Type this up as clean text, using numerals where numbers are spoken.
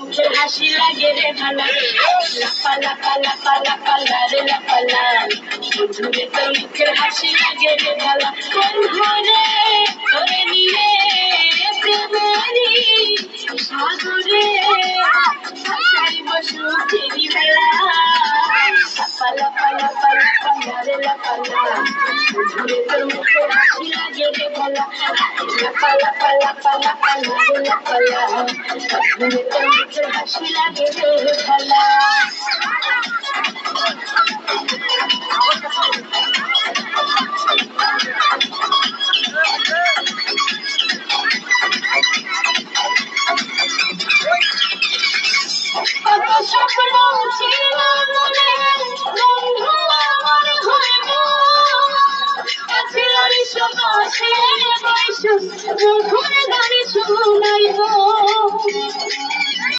মুখের হাসি লাগে রে ভালা লাপা লাপা লাপা লাপা লারে লাপা লাল বন্ধুরে তোর মুখের হাসি লাগে রে ভালা বন্ধুরে ধরে নিয়ে প্রেমেরই সাগরে সারিব সুখেরই বেলা লাপা লাপা লাপা লাপা লারে লাপা লাল বন্ধুরে তোর মুখের হাসি লাগে রে ভালা লাপা লাপা লাপা লাপা লারে লাপা লাল বন্ধুরে তোর মুখের হাসি লাগে রে ভালা স্বপ্ন ছিল